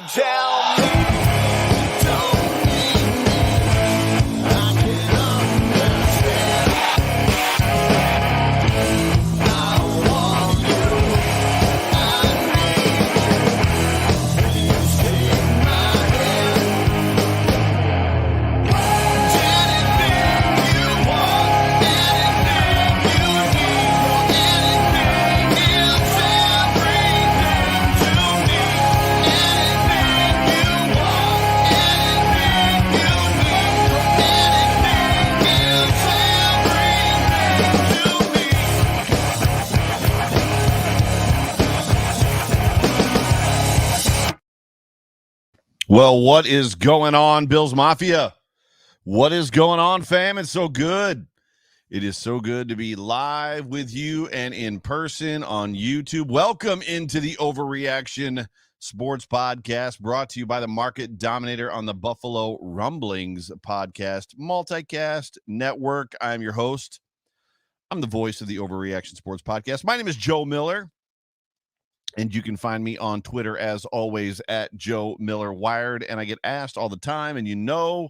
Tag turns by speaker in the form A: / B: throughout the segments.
A: tell me you don't need me. I can understand. I want you. I need you. Please take my hand. Anything you want, anything you need, anything is everything to me. Anything you want, anything you need, anything is everything to me.
B: Well, what is going on, Bills Mafia? What is going on, fam? It's so good. It is so good to be live with you and in person on YouTube. Welcome into the Overreaction Sports Podcast, brought to you by the Market Dominator on the Buffalo Rumblings Podcast Multicast Network. I'm your host. I'm the voice of the Overreaction Sports Podcast. My name is Joe Miller. And you can find me on Twitter, as always, at Joe Miller Wired. And I get asked all the time, and you know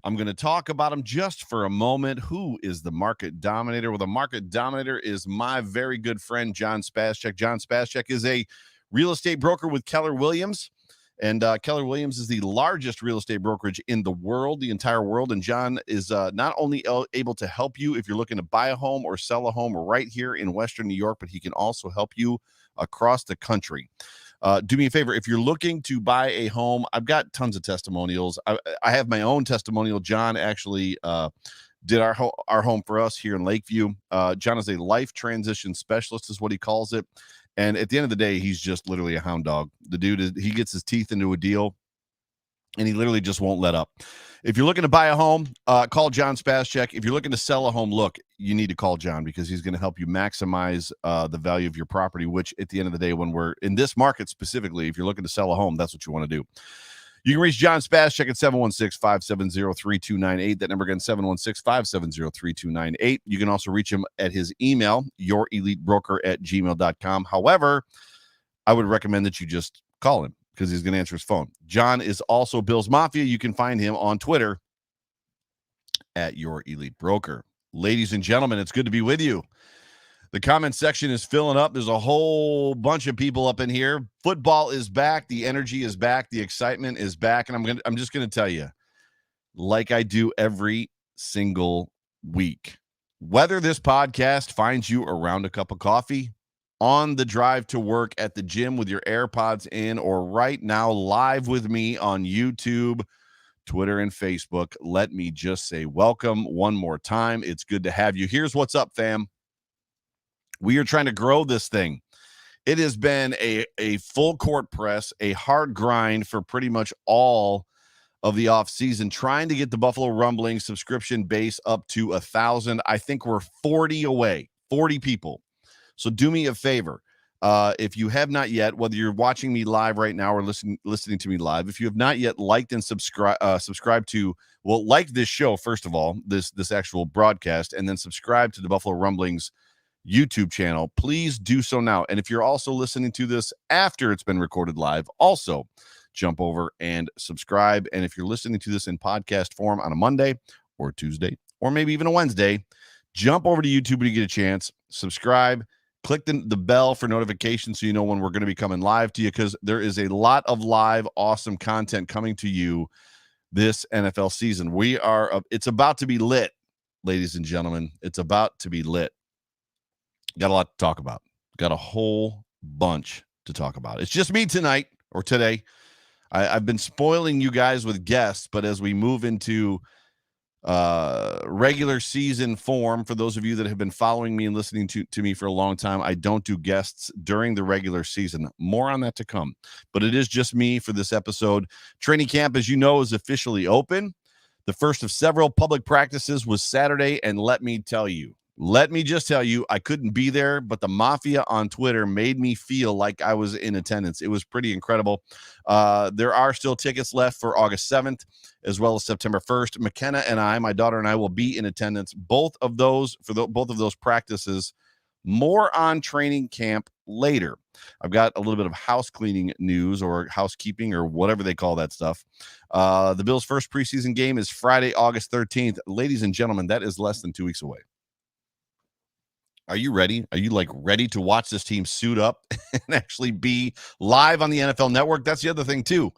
B: I'm going to talk about him just for a moment. Who is the Market Dominator? Well, the Market Dominator is my very good friend, John Spaschek. John Spaschek is a real estate broker with Keller Williams. And Keller Williams is the largest real estate brokerage in the world, the entire world. And John is not only able to help you if you're looking to buy a home or sell a home right here in Western New York, but he can also help you across the country. Do me a favor. If you're looking to buy a home, I've got tons of testimonials. I have my own testimonial. John actually did our home for us here in Lakeview. John is a life transition specialist is what he calls it. And at the end of the day, he's just literally a hound dog. The dude, he gets his teeth into a deal, and he literally just won't let up. If you're looking to buy a home, call John Spaschek. If you're looking to sell a home, look, you need to call John because he's going to help you maximize the value of your property, which at the end of the day, when we're in this market specifically, if you're looking to sell a home, that's what you want to do. You can reach John Spaschek at 716-570-3298. That number again, 716-570-3298. You can also reach him at his email, yourelitebroker@gmail.com. However, I would recommend that you just call him because he's going to answer his phone. John is also Bills Mafia. You can find him on Twitter at Your Elite Broker. Ladies and gentlemen, it's good to be with you. The comment section is filling up. There's a whole bunch of people up in here. Football is back. The energy is back. The excitement is back. And I'm just going to tell you, like I do every single week, whether this podcast finds you around a cup of coffee, on the drive to work, at the gym with your AirPods in, or right now live with me on YouTube, Twitter, and Facebook, let me just say welcome one more time. It's good to have you. Here's what's up, fam. We are trying to grow this thing. It has been a full court press, a hard grind for pretty much all of the offseason, trying to get the Buffalo Rumblings subscription base up to 1,000. I think we're 40 away, 40 people. So do me a favor. If you have not yet, whether you're watching me live right now or listening to me live, if you have not yet liked and subscribe to, well, like this show, first of all, this actual broadcast, and then subscribe to the Buffalo Rumblings YouTube channel, please do so now. And if you're also listening to this after it's been recorded live, also jump over and subscribe. And if you're listening to this in podcast form on a Monday or Tuesday or maybe even a Wednesday, jump over to YouTube when you get a chance, subscribe, click the bell for notifications so you know when we're going to be coming live to you, because there is a lot of live awesome content coming to you this NFL season. It's about to be lit, ladies and gentlemen. It's about to be lit. Got a lot to talk about. Got a whole bunch to talk about. It's just me tonight or today. I've been spoiling you guys with guests, but as we move into regular season form, for those of you that have been following me and listening to me for a long time, I don't do guests during the regular season. More on that to come. But it is just me for this episode. Training camp, as you know, is officially open. The first of several public practices was Saturday, and let me just tell you, I couldn't be there, but the Mafia on Twitter made me feel like I was in attendance. It was pretty incredible. There are still tickets left for August 7th, as well as September 1st. McKenna and my daughter and I will be in attendance. Both of those practices More on training camp later. I've got a little bit of house cleaning news or housekeeping or whatever they call that stuff. The Bills' first preseason game is Friday, August 13th. Ladies and gentlemen, that is less than 2 weeks away. Are you ready? Are you ready to watch this team suit up and actually be live on the NFL Network? That's the other thing too.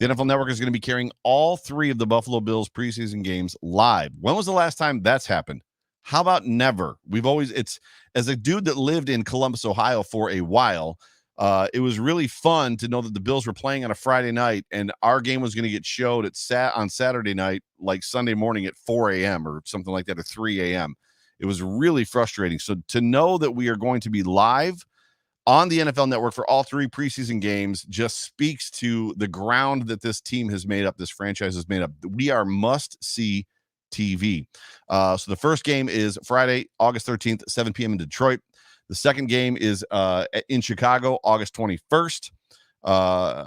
B: The NFL Network is going to be carrying all 3 of the Buffalo Bills preseason games live. When was the last time that's happened? How about never? It's as a dude that lived in Columbus, Ohio for a while. It was really fun to know that the Bills were playing on a Friday night and our game was going to get showed on Saturday night, like Sunday morning at 4 a.m. or something like that, or 3 a.m. It was really frustrating. So to know that we are going to be live on the NFL Network for all 3 preseason games just speaks to the ground that this team has made up, this franchise has made up. We are must-see TV. So the first game is Friday, August 13th, 7 p.m. in Detroit. The second game is in Chicago, August 21st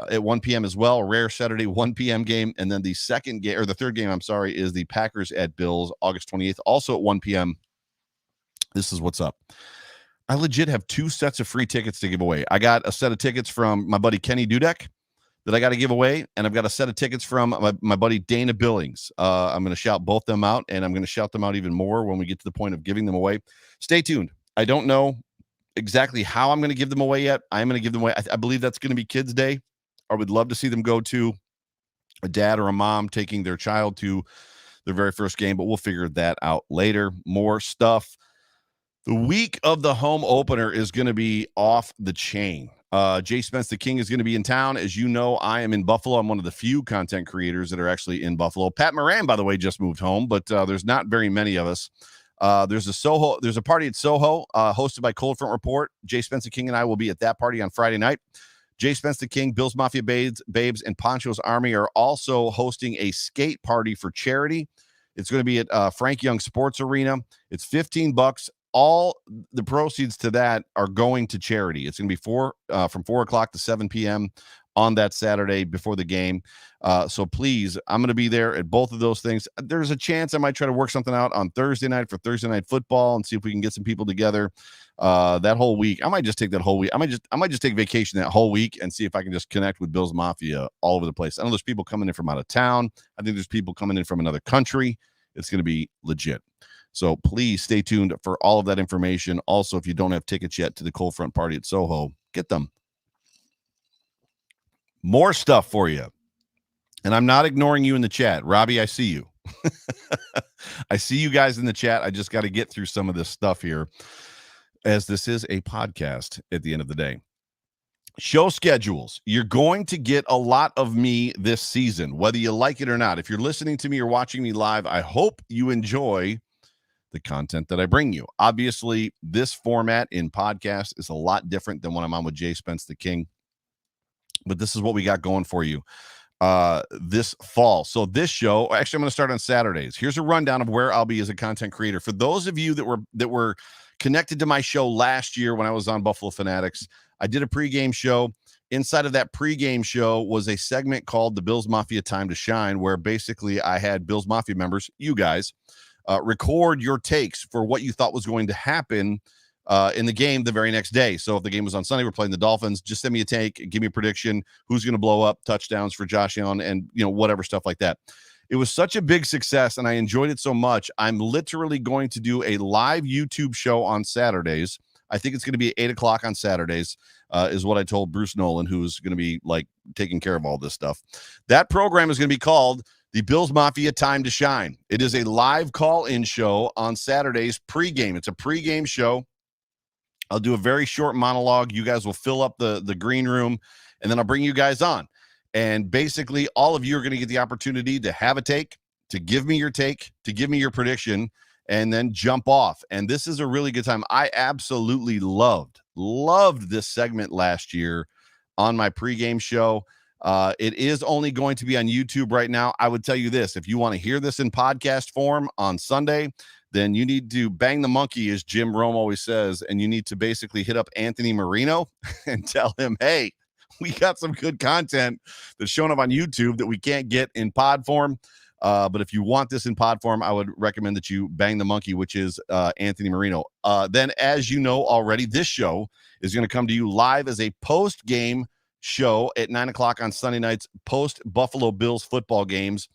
B: at 1 p.m. as well. Rare Saturday, 1 p.m. game. And then the third game, is the Packers at Bills, August 28th, also at 1 p.m. This is what's up. I legit have 2 sets of free tickets to give away. I got a set of tickets from my buddy Kenny Dudek that I got to give away, and I've got a set of tickets from my buddy Dana Billings. I'm going to shout both them out, and I'm going to shout them out even more when we get to the point of giving them away. Stay tuned. I don't know exactly how I'm going to give them away yet. I'm going to give them away. I believe that's going to be Kids Day. I would love to see them go to a dad or a mom taking their child to their very first game, but we'll figure that out later. More stuff. The week of the home opener is going to be off the chain. Jay Spence the King is going to be in town. As you know, I am in Buffalo. I'm one of the few content creators that are actually in Buffalo. Pat Moran, by the way, just moved home, but there's not very many of us. There's a party at Soho hosted by Cold Front Report. Jay Spence the King and I will be at that party on Friday night. Jay Spence the King, Bills Mafia Babes, and Poncho's Army are also hosting a skate party for charity. It's going to be at Frank Young Sports Arena. It's $15. All the proceeds to that are going to charity. It's going to be from 4 o'clock to 7 p.m. on that Saturday before the game. So please, I'm going to be there at both of those things. There's a chance I might try to work something out on Thursday night for Thursday Night Football and see if we can get some people together that whole week. I might just take that whole week. I might just take vacation that whole week and see if I can just connect with Bills Mafia all over the place. I know there's people coming in from out of town. I think there's people coming in from another country. It's going to be legit. So please stay tuned for all of that information. Also, if you don't have tickets yet to the Cold Front party at Soho, get them. More stuff for you. And I'm not ignoring you in the chat. Robbie, I see you. I see you guys in the chat. I just got to get through some of this stuff here, as this is a podcast at the end of the day. Show schedules. You're going to get a lot of me this season, whether you like it or not. If you're listening to me or watching me live, I hope you enjoy the content that I bring you. Obviously, this format in podcast is a lot different than when I'm on with Jay Spence the King, but this is what we got going for you this fall. So this show, actually, I'm going to start on Saturdays. Here's a rundown of where I'll be as a content creator. For those of you that were connected to my show last year when I was on Buffalo Fanatics, I did a pregame show. Inside of that pregame show was a segment called the Bills Mafia Time to Shine, where basically I had Bills Mafia members, you guys, record your takes for what you thought was going to happen in the game the very next day. So if the game was on Sunday, we're playing the Dolphins, just send me a take, give me a prediction, who's going to blow up, touchdowns for Josh Allen, and whatever stuff like that. It was such a big success, and I enjoyed it so much. I'm literally going to do a live YouTube show on Saturdays. I think it's going to be 8 o'clock on Saturdays, is what I told Bruce Nolan, who's going to be taking care of all this stuff. That program is going to be called the Bills Mafia Time to Shine. It is a live call-in show on Saturdays pregame. It's a pregame show. I'll do a very short monologue. You guys will fill up the green room, and then I'll bring you guys on. And basically, all of you are going to get the opportunity to have a take, to give me your take, to give me your prediction, and then jump off. And this is a really good time. I absolutely loved this segment last year on my pregame show. It is only going to be on YouTube right now. I would tell you this: if you want to hear this in podcast form on Sunday, then you need to bang the monkey, as Jim Rome always says, and you need to basically hit up Anthony Marino and tell him, hey, we got some good content that's showing up on YouTube that we can't get in pod form. But if you want this in pod form, I would recommend that you bang the monkey, which is Anthony Marino. Then, as you know already, this show is going to come to you live as a post-game show at 9 o'clock on Sunday nights, post-Buffalo Bills football games.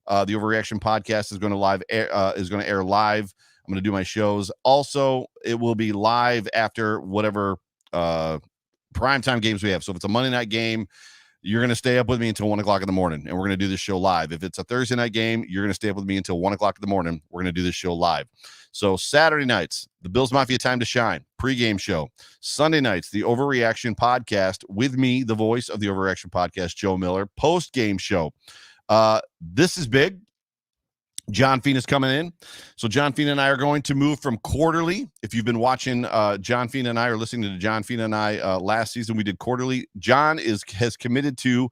B: The Overreaction podcast is going to air live. I'm going to do my shows. Also, it will be live after whatever primetime games we have. So if it's a Monday night game, you're going to stay up with me until 1 o'clock in the morning, and we're going to do this show live. If it's a Thursday night game, you're going to stay up with me until 1 o'clock in the morning. We're going to do this show live. So Saturday nights, the Bills Mafia Time to Shine pregame show. Sunday nights, the Overreaction podcast with me, the voice of the Overreaction podcast, Joe Miller, post-game show. This is big. John Feena's coming in. So John Feena and I are going to move from quarterly. If you've been watching John Feena and I or listening to John Feena and I last season, we did quarterly. John has committed to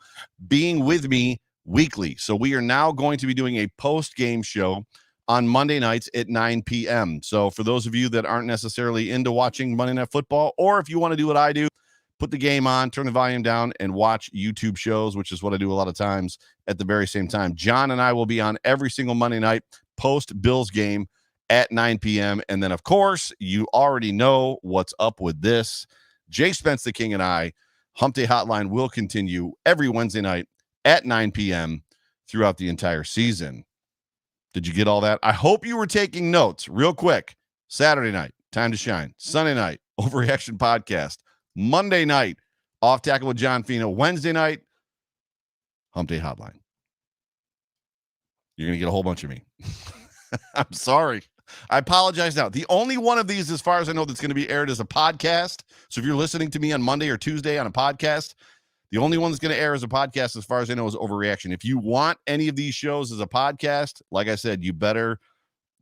B: being with me weekly. So we are now going to be doing a post-game show on Monday nights at 9 p.m. So for those of you that aren't necessarily into watching Monday Night Football, or if you want to do what I do, put the game on, turn the volume down, and watch YouTube shows, which is what I do a lot of times at the very same time. John and I will be on every single Monday night post-Bills game at 9 p.m. And then, of course, you already know what's up with this. Jay Spence, the King, and I, Hump Day Hotline will continue every Wednesday night at 9 p.m. throughout the entire season. Did you get all that? I hope you were taking notes real quick. Saturday night, Time to Shine. Sunday night, Overreaction Podcast. Monday night, Off Tackle with John Feena. Wednesday night, Hump Day Hotline. You're going to get a whole bunch of me. I'm sorry. I apologize now. The only one of these, as far as I know, that's going to be aired as a podcast. So if you're listening to me on Monday or Tuesday on a podcast, the only one that's going to air as a podcast, as far as I know, is Overreaction. If you want any of these shows as a podcast, like I said, you better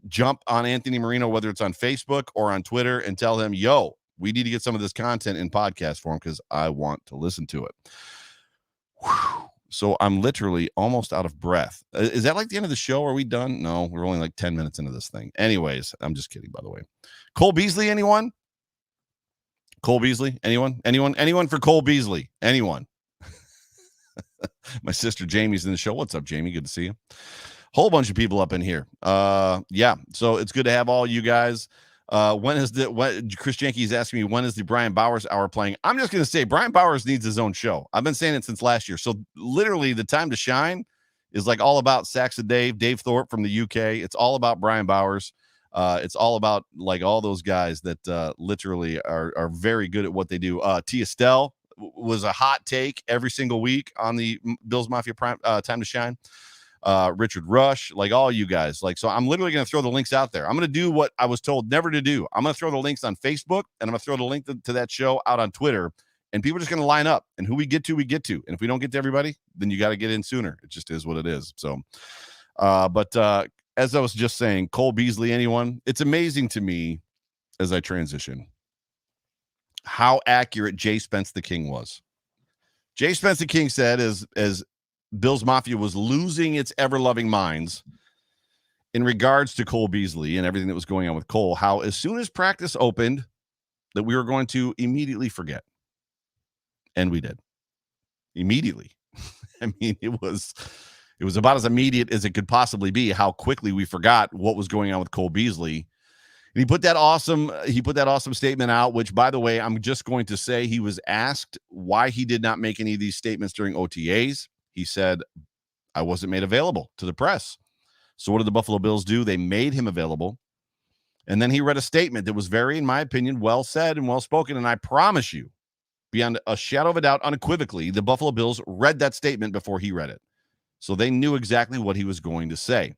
B: jump on Anthony Marino, whether it's on Facebook or on Twitter, and tell him, yo, we need to get some of this content in podcast form because I want to listen to it. Whew. So I'm literally almost out of breath. Is that like the end of the show? Are we done? No, we're only like 10 minutes into this thing. Anyways, I'm just kidding, by the way. Cole Beasley, anyone? Cole Beasley, anyone? Anyone for Cole Beasley? Anyone? My sister Jamie's in the show. What's up, Jamie? Good to see you. Whole bunch of people up in here. Yeah, so it's good to have all you guys. Chris Janke is asking me, when is the Brian Bowers hour playing? I'm just going to say Brian Bowers needs his own show. I've been saying it since last year. So literally the Time to Shine is like all about Saxa Dave Thorpe from the UK. It's all about Brian Bowers. It's all about like all those guys that literally are very good at what they do. T. Estelle was a hot take every single week on the Bills Mafia Time to Shine. Richard Rush, like all you guys. Like, so I'm literally going to throw the links out there. I'm going to do what I was told never to do. I'm going to throw the links on Facebook, and I'm going to throw the link to that show out on Twitter, and people are just going to line up, and who we get to. And if we don't get to everybody, then you got to get in sooner. It just is what it is. So, but as I was just saying, Cole Beasley, anyone, it's amazing to me as I transition how accurate Jay Spence the King was. Jay Spence the King said as Bills Mafia was losing its ever-loving minds in regards to Cole Beasley and everything that was going on with Cole, how as soon as practice opened, that we were going to immediately forget. And we did. Immediately. I mean, it was about as immediate as it could possibly be how quickly we forgot what was going on with Cole Beasley. And he put that awesome statement out, which, by the way, I'm just going to say he was asked why he did not make any of these statements during OTAs. He said, I wasn't made available to the press. So what did the Buffalo Bills do? They made him available. And then he read a statement that was very, in my opinion, well said and well spoken. And I promise you, beyond a shadow of a doubt, unequivocally, the Buffalo Bills read that statement before he read it. So they knew exactly what he was going to say.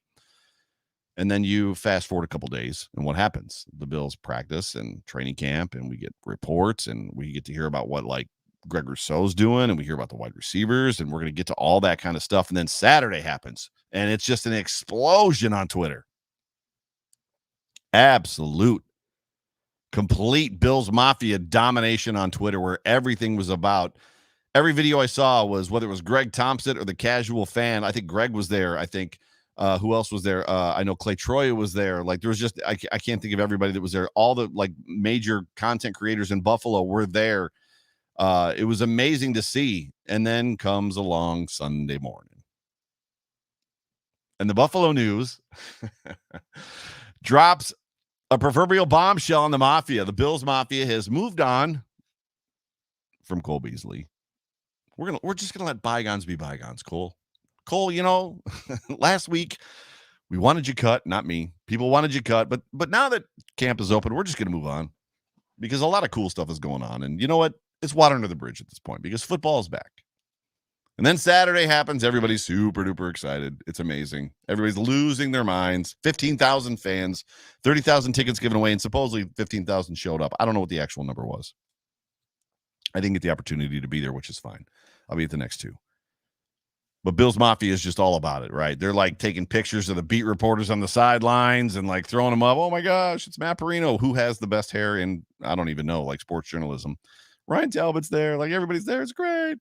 B: And then you fast forward a couple days, and what happens? The Bills practice and training camp, and we get reports, and we get to hear about what, like, Greg Rousseau's doing, and we hear about the wide receivers, and we're going to get to all that kind of stuff. And then Saturday happens, and it's just an explosion on Twitter. Absolute, complete Bills Mafia domination on Twitter, where everything was about. Every video I saw was, whether it was Greg Thompson or the casual fan. I think Greg was there. I think who else was there? I know Clay Troy was there. Like, there was just, I can't think of everybody that was there. All the like major content creators in Buffalo were there. It was amazing to see. And then comes along Sunday morning. And the Buffalo News drops a proverbial bombshell on the Mafia. The Bills Mafia has moved on from Cole Beasley. We're just gonna let bygones be bygones, Cole. Cole, you know, last week we wanted you cut, not me. People wanted you cut, but now that camp is open, we're just gonna move on because a lot of cool stuff is going on. And you know what? It's water under the bridge at this point because football is back. And then Saturday happens. Everybody's super duper excited. It's amazing. Everybody's losing their minds. 15,000 fans, 30,000 tickets given away, and supposedly 15,000 showed up. I don't know what the actual number was. I didn't get the opportunity to be there, which is fine. I'll be at the next two. But Bills Mafia is just all about it, right? They're like taking pictures of the beat reporters on the sidelines and like throwing them up. Oh my gosh, it's Matt Perino. Who has the best hair in, I don't even know, like sports journalism. Ryan Talbot's there. Like everybody's there. It's great.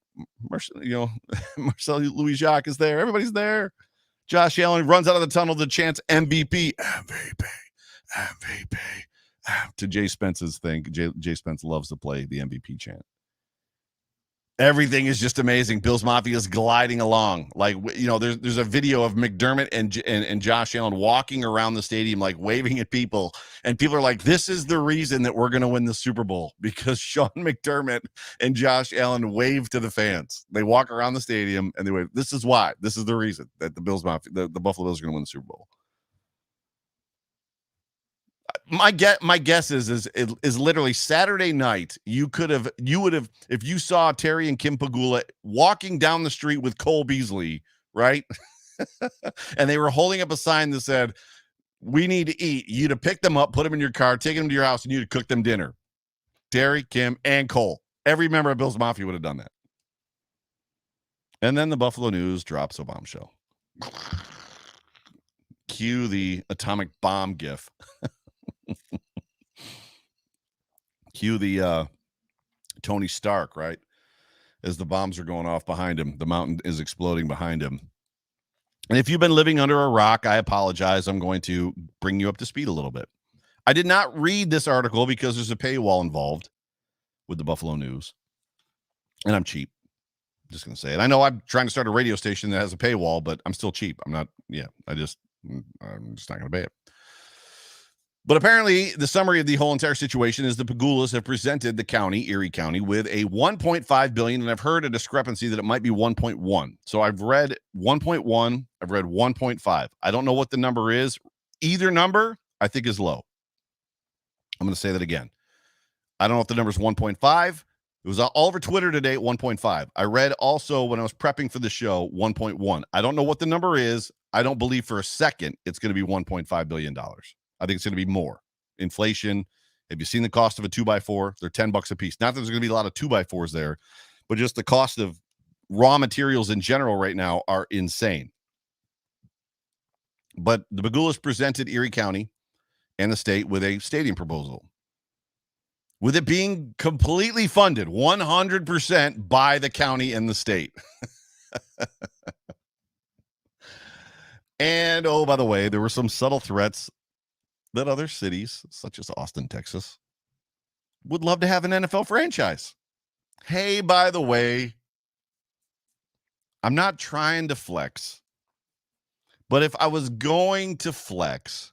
B: Marcel Louis-Jacques is there. Everybody's there. Josh Allen runs out of the tunnel to chants MVP. MVP. MVP. To Jay Spence's thing. Jay Spence loves to play the MVP chant. Everything is just amazing. Bills Mafia is gliding along. Like, you know, there's a video of McDermott and Josh Allen walking around the stadium, like waving at people. And people are like, this is the reason that we're going to win the Super Bowl because Sean McDermott and Josh Allen wave to the fans. They walk around the stadium and they wave. This is why. This is the reason that the Bills Mafia, the Buffalo Bills are going to win the Super Bowl. My guess is literally Saturday night. You would have, if you saw Terry and Kim Pagula walking down the street with Cole Beasley, right? And they were holding up a sign that said, "We need to eat." You'd have picked them up, put them in your car, taken them to your house, and you'd have cooked them dinner. Terry, Kim, and Cole. Every member of Bills Mafia would have done that. And then the Buffalo News drops a bombshell. Cue the atomic bomb gif. Cue the Tony Stark, right? As the bombs are going off behind him, the mountain is exploding behind him. And if you've been living under a rock, I apologize. I'm going to bring you up to speed a little bit. I did not read this article because there's a paywall involved with the Buffalo News. And I'm cheap. I'm just going to say it. I know I'm trying to start a radio station that has a paywall, but I'm still cheap. I'm just not going to pay it. But apparently, the summary of the whole entire situation is the Pagulas have presented the county, Erie County, with a $1.5 billion, and I've heard a discrepancy that it might be 1.1. So I've read 1.1, I've read 1.5. I don't know what the number is. Either number, I think, is low. I'm going to say that again. I don't know if the number is 1.5. It was all over Twitter today at 1.5. I read also when I was prepping for the show, 1.1. I don't know what the number is. I don't believe for a second it's going to be $1.5 billion. I think it's going to be more. Inflation. Have you seen the cost of a 2x4? They're $10 a piece. Not that there's going to be a lot of 2x4s there, but just the cost of raw materials in general right now are insane. But the Pagulas presented Erie County and the state with a stadium proposal, with it being completely funded 100% by the county and the state. And, oh, by the way, there were some subtle threats that other cities, such as Austin, Texas, would love to have an NFL franchise. Hey, by the way, I'm not trying to flex, but if I was going to flex,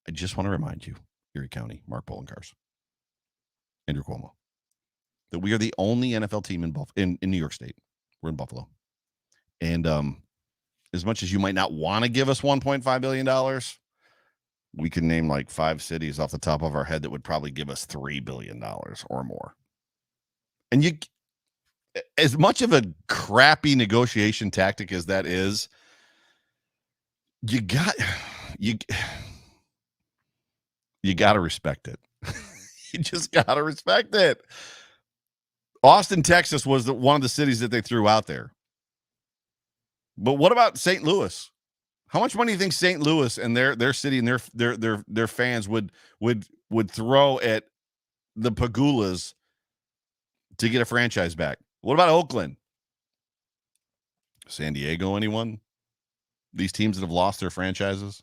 B: I just want to remind you, Erie County, Mark Poloncarz, Andrew Cuomo, that we are the only NFL team in New York State. We're in Buffalo. And as much as you might not want to give us $1.5 billion, we can name like 5 cities off the top of our head that would probably give us $3 billion or more. And you, as much of a crappy negotiation tactic as that is, you got to respect it. You just got to respect it. Austin, Texas was one of the cities that they threw out there. But what about St. Louis? How much money do you think St. Louis and their city and their fans would throw at the Pagulas to get a franchise back? What about Oakland? San Diego, anyone? These teams that have lost their franchises?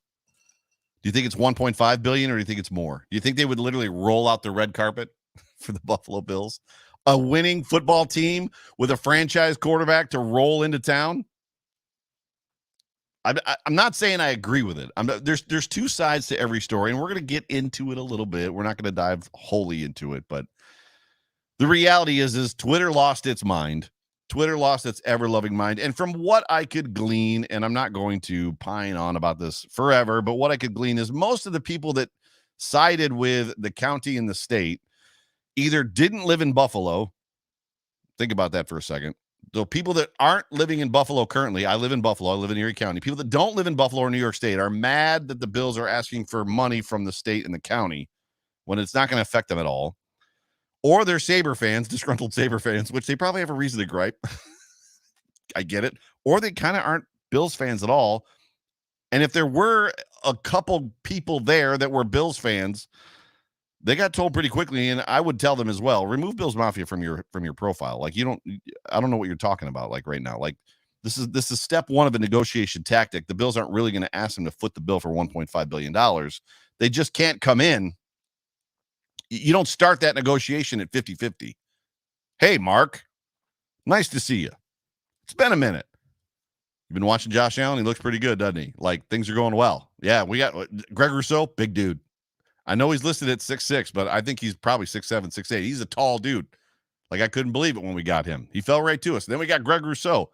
B: Do you think it's 1.5 billion or do you think it's more? Do you think they would literally roll out the red carpet for the Buffalo Bills? A winning football team with a franchise quarterback to roll into town? I'm not saying I agree with it. There's two sides to every story, and we're going to get into it a little bit. We're not going to dive wholly into it, but the reality is Twitter lost its mind. Twitter lost its ever-loving mind. And from what I could glean, and I'm not going to pine on about this forever, but what I could glean is most of the people that sided with the county and the state either didn't live in Buffalo. Think about that for a second. The people that aren't living in Buffalo currently, I live in Buffalo, I live in Erie County. People that don't live in Buffalo or New York State are mad that the Bills are asking for money from the state and the county when it's not going to affect them at all. Or they're Sabre fans, disgruntled Sabre fans, which they probably have a reason to gripe. I get it. Or they kind of aren't Bills fans at all. And if there were a couple people there that were Bills fans, they got told pretty quickly, and I would tell them as well, remove Bills Mafia from your profile. Like, I don't know what you're talking about, like, right now. Like, this is step one of a negotiation tactic. The Bills aren't really going to ask them to foot the bill for $1.5 billion. They just can't come in. You don't start that negotiation at 50-50. Hey, Mark, nice to see you. It's been a minute. You've been watching Josh Allen? He looks pretty good, doesn't he? Like, things are going well. Yeah, we got Greg Rousseau, big dude. I know he's listed at 6'6", but I think he's probably 6'7", 6'8". He's a tall dude. Like, I couldn't believe it when we got him. He fell right to us. And then we got Greg Rousseau.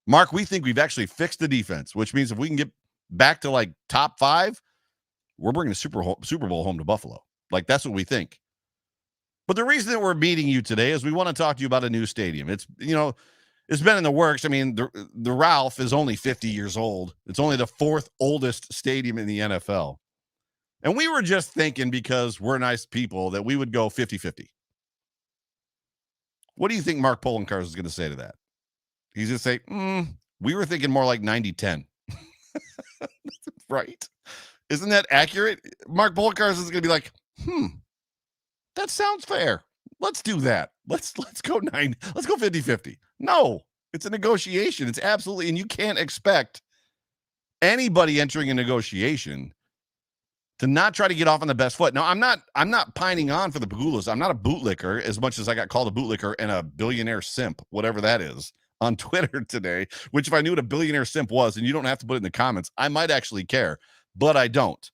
B: Mark, we think we've actually fixed the defense, which means if we can get back to, like, top 5, we're bringing the Super Bowl home to Buffalo. Like, that's what we think. But the reason that we're meeting you today is we want to talk to you about a new stadium. It's, it's been in the works. I mean, the Ralph is only 50 years old. It's only the 4th oldest stadium in the NFL. And we were just thinking, because we're nice people, that we would go 50-50. What do you think Mark Poloncarz is going to say to that? He's going to say, we were thinking more like 90-10. Right? Isn't that accurate? Mark Poloncarz is going to be like, that sounds fair. Let's do that. Let's go 50-50. No, it's a negotiation. It's absolutely, and you can't expect anybody entering a negotiation to not try to get off on the best foot. Now, I'm not pining on for the Pagulas. I'm not a bootlicker, as much as I got called a bootlicker and a billionaire simp, whatever that is, on Twitter today, which if I knew what a billionaire simp was, and you don't have to put it in the comments, I might actually care, but I don't.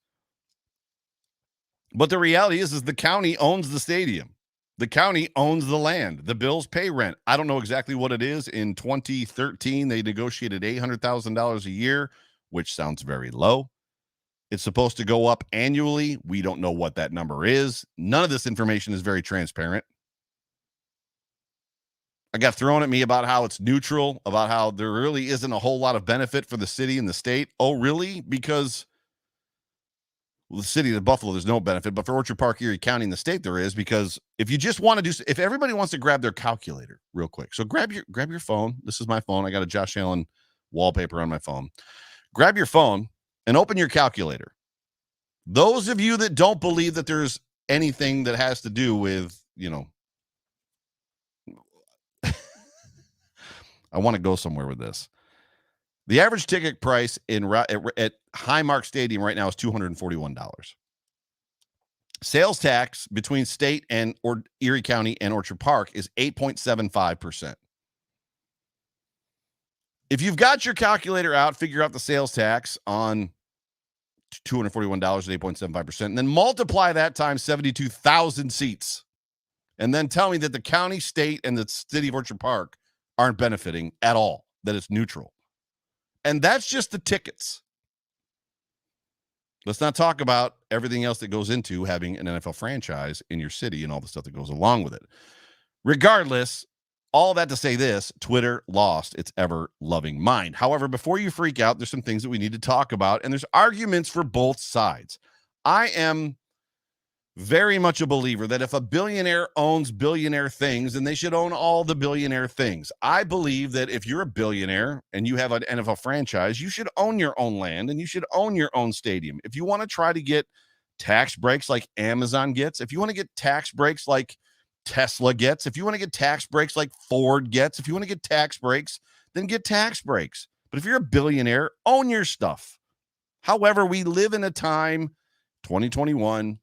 B: But the reality is the county owns the stadium. The county owns the land. The Bills pay rent. I don't know exactly what it is. In 2013, they negotiated $800,000 a year, which sounds very low. It's supposed to go up annually. We don't know what that number is. None of this information is very transparent. I got thrown at me about how it's neutral, about how there really isn't a whole lot of benefit for the city and the state. Oh, really? Because the city of Buffalo, there's no benefit, but for Orchard Park, Erie County, and the state, there is. Because if you just want to do, if everybody wants to grab their calculator real quick, so grab your phone. This is my phone. I got a Josh Allen wallpaper on my phone. Grab your phone and open your calculator. Those of you that don't believe that there's anything that has to do with, I want to go somewhere with this. The average ticket price at Highmark Stadium right now is $241. Sales tax between state and Erie County and Orchard Park is 8.75%. If you've got your calculator out, figure out the sales tax on $241 at 8.75%, and then multiply that times 72,000 seats. And then tell me that the county, state, and the city of Orchard Park aren't benefiting at all, that it's neutral. And that's just the tickets. Let's not talk about everything else that goes into having an NFL franchise in your city and all the stuff that goes along with it. Regardless, all that to say this, Twitter lost its ever-loving mind. However, before you freak out, there's some things that we need to talk about, and there's arguments for both sides. I am very much a believer that if a billionaire owns billionaire things, then they should own all the billionaire things. I believe that if you're a billionaire and you have an NFL franchise, you should own your own land and you should own your own stadium. If you want to try to get tax breaks like Amazon gets, if you want to get tax breaks like Tesla gets, if you want to get tax breaks like Ford gets, if you want to get tax breaks, then get tax breaks. But if you're a billionaire, own your stuff. However, we live in a time, 2021,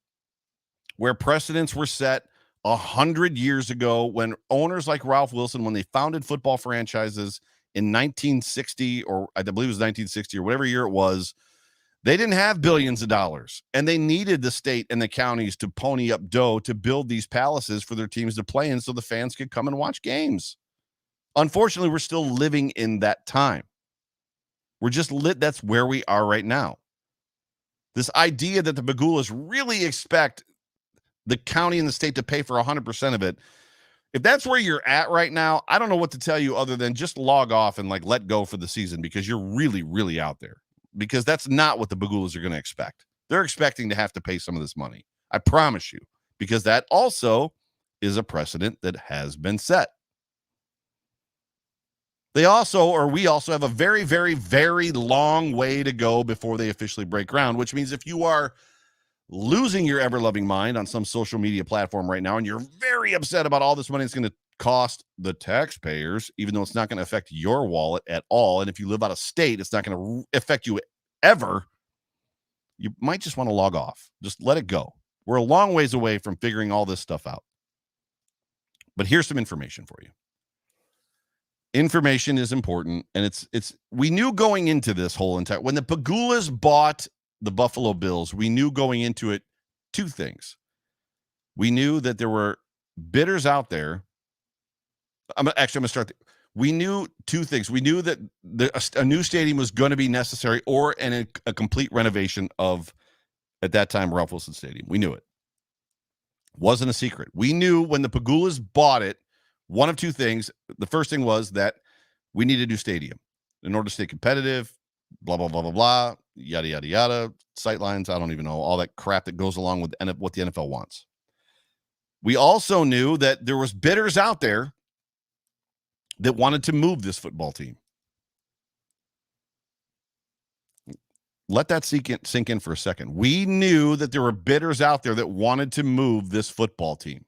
B: where precedents were set 100 years ago when owners like Ralph Wilson, when they founded football franchises in 1960, or I believe it was 1960 or whatever year it was, they didn't have billions of dollars, and they needed the state and the counties to pony up dough to build these palaces for their teams to play in so the fans could come and watch games. Unfortunately, we're still living in that time. We're just lit. That's where we are right now. This idea that the Bagulas really expect the county and the state to pay for 100% of it. If that's where you're at right now, I don't know what to tell you other than just log off and like let go for the season, because you're really, really out there. Because that's not what the Bagulas are going to expect. They're expecting to have to pay some of this money. I promise you, because that also is a precedent that has been set. We also have a very, very, very long way to go before they officially break ground, which means if you are losing your ever-loving mind on some social media platform right now and you're very upset about all this money it's going to cost the taxpayers, even though it's not going to affect your wallet at all, and if you live out of state, it's not going to affect you ever, you might just want to log off. Just let it go. We're a long ways away from figuring all this stuff out. But here's some information for you. Information is important, and it's we knew going into this whole entire, when the Bagulas bought the Buffalo Bills, we knew going into it two things. We knew that there were bidders out there. I'm going to start. We knew two things. We knew that a new stadium was going to be necessary, or a complete renovation of, at that time, Ralph Wilson Stadium. We knew it. Wasn't a secret. We knew when the Bagulas bought it, one of two things. The first thing was that we needed a new stadium in order to stay competitive, blah, blah, blah, blah, blah, yada, yada, yada, sightlines, I don't even know, all that crap that goes along with what the NFL wants. We also knew that there was bidders out there that wanted to move this football team. Let that sink in for a second. We knew that there were bidders out there that wanted to move this football team.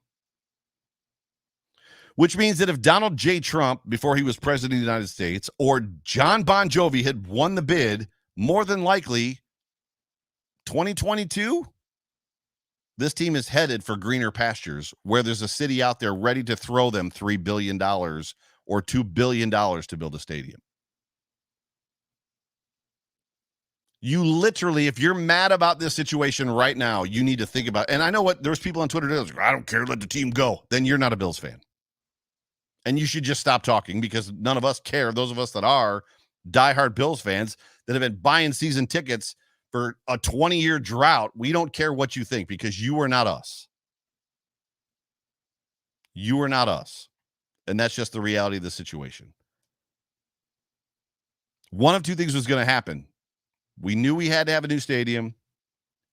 B: Which means that if Donald J. Trump, before he was president of the United States, or John Bon Jovi had won the bid, more than likely 2022, this team is headed for greener pastures where there's a city out there ready to throw them $3 billion or $2 billion to build a stadium. You literally, if you're mad about this situation right now, you need to think about, and I know what, there's people on Twitter that are, I don't care, let the team go. Then you're not a Bills fan. And you should just stop talking, because none of us care. Those of us that are diehard Bills fans that have been buying season tickets for a 20-year drought, we don't care what you think, because you are not us. You are not us. And that's just the reality of the situation. One of two things was going to happen. We knew we had to have a new stadium,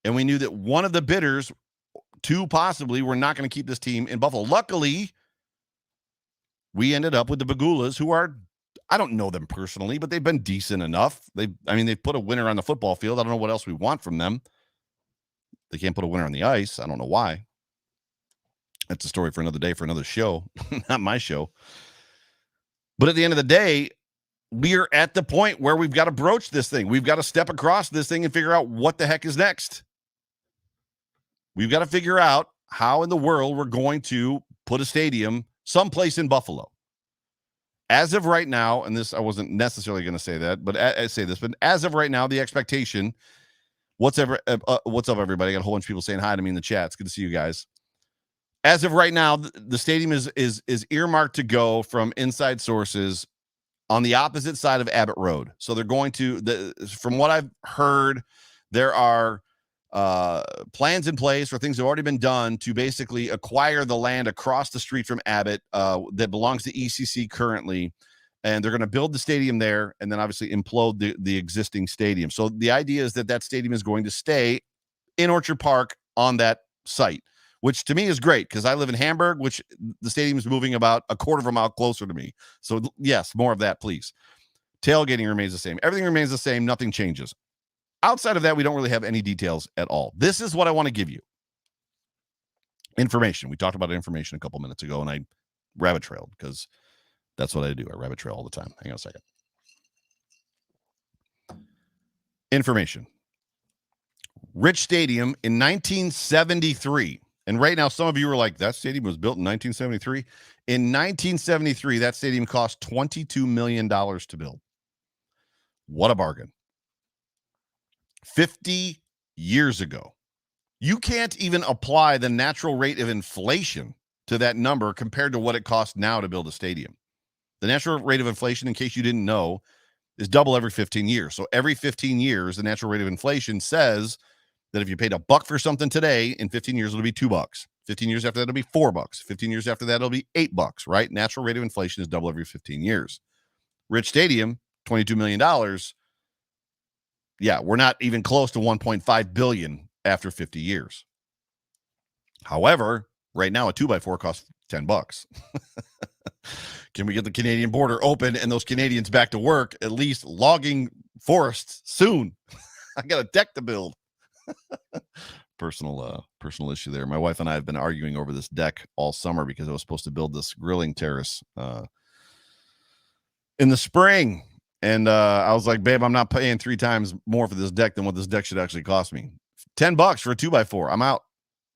B: and we knew that one of the bidders, two possibly, were not going to keep this team in Buffalo. Luckily, we ended up with the Bagulas, who are, I don't know them personally, but they've been decent enough. They've put a winner on the football field. I don't know what else we want from them. They can't put a winner on the ice. I don't know why. That's a story for another day, for another show, not my show. But at the end of the day, we're at the point where we've got to broach this thing. We've got to step across this thing and figure out what the heck is next. We've got to figure out how in the world we're going to put a stadium someplace in Buffalo. As of right now, and this, I wasn't necessarily going to say that, but I say this, but as of right now, the expectation, what's up, everybody? I got a whole bunch of people saying hi to me in the chat. It's good to see you guys. As of right now, the stadium is earmarked to go, from inside sources, on the opposite side of Abbott Road. So they're going to, from what I've heard, there are plans in place, or things have already been done to basically acquire the land across the street from Abbott that belongs to ECC currently. And they're going to build the stadium there, and then obviously implode the existing stadium. So the idea is that stadium is going to stay in Orchard Park on that site, which to me is great, because I live in Hamburg, which the stadium is moving about a quarter of a mile closer to me. So yes, more of that, please. Tailgating remains the same. Everything remains the same. Nothing changes. Outside of that, we don't really have any details at all. This is what I want to give you. Information. We talked about information a couple minutes ago, and I rabbit trailed, because that's what I do. I rabbit trail all the time. Hang on a second. Information. Rich Stadium in 1973. And right now, some of you are like, that stadium was built in 1973. In 1973, that stadium cost $22 million to build. What a bargain. 50 years ago. You can't even apply the natural rate of inflation to that number compared to what it costs now to build a stadium. The natural rate of inflation, in case you didn't know, is double every 15 years. So every 15 years, the natural rate of inflation says that if you paid $1 for something today, in 15 years, it'll be $2. 15 years after that, it'll be $4. 15 years after that, it'll be $8, right? Natural rate of inflation is double every 15 years. Rich Stadium, $22 million. Yeah, we're not even close to $1.5 billion after 50 years. However, right now, a 2x4 costs $10. Can we get the Canadian border open and those Canadians back to work, at least logging forests soon? I got a deck to build. Personal issue there. My wife and I have been arguing over this deck all summer because I was supposed to build this grilling terrace in the spring. And I was like, babe, I'm not paying 3 times more for this deck than what this deck should actually cost me. $10 for a 2x4. I'm out.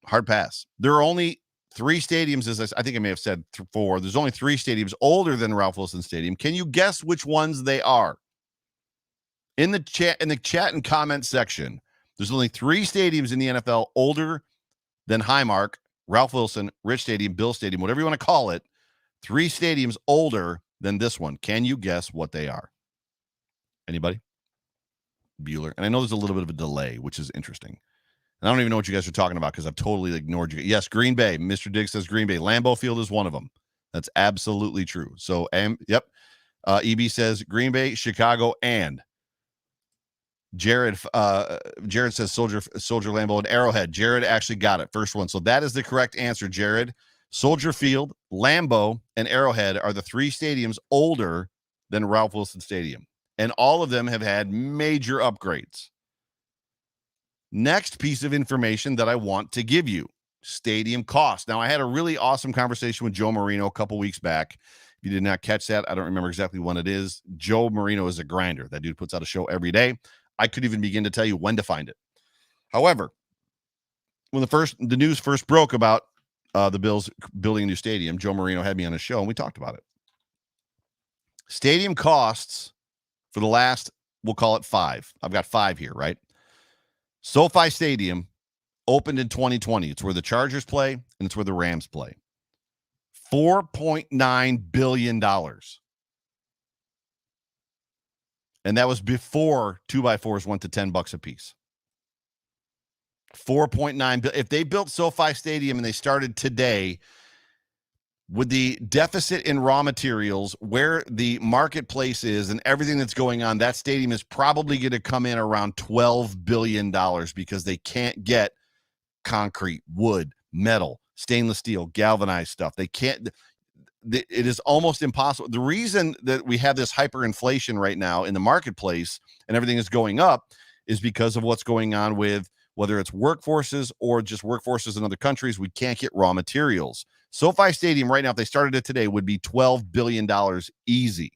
B: Hard pass. There are only 3 stadiums, as I think I may have said 4. There's only 3 stadiums older than Ralph Wilson Stadium. Can you guess which ones they are? In the chat and comment section, there's only 3 stadiums in the NFL older than Highmark, Ralph Wilson, Rich Stadium, Bill Stadium, whatever you want to call it. 3 stadiums older than this one. Can you guess what they are? Anybody? Bueller. And I know there's a little bit of a delay, which is interesting. And I don't even know what you guys are talking about because I've totally ignored you. Yes, Green Bay. Mr. Diggs says Green Bay. Lambeau Field is one of them. That's absolutely true. So, yep. EB says Green Bay, Chicago, and Jared says Soldier Lambeau and Arrowhead. Jared actually got it. First one. So that is the correct answer, Jared. Soldier Field, Lambeau, and Arrowhead are the 3 stadiums older than Ralph Wilson Stadium. And all of them have had major upgrades. Next piece of information that I want to give you, stadium cost. Now, I had a really awesome conversation with Joe Marino a couple weeks back. If you did not catch that, I don't remember exactly when it is. Joe Marino is a grinder. That dude puts out a show every day. I could even begin to tell you when to find it. However, when the news first broke about the Bills building a new stadium, Joe Marino had me on his show, and we talked about it. Stadium costs for the last, we'll call it 5. I've got 5 here, right? SoFi Stadium opened in 2020. It's where the Chargers play, and it's where the Rams play. $4.9 billion. And that was before 2x4s went to $10 a piece. 4.9 billion. If they built SoFi Stadium and they started today, with the deficit in raw materials, where the marketplace is and everything that's going on, that stadium is probably going to come in around $12 billion because they can't get concrete, wood, metal, stainless steel, galvanized stuff. They can't. It is almost impossible. The reason that we have this hyperinflation right now in the marketplace and everything is going up is because of what's going on with whether it's workforces or just workforces in other countries. We can't get raw materials. SoFi Stadium right now, if they started it today, would be $12 billion easy.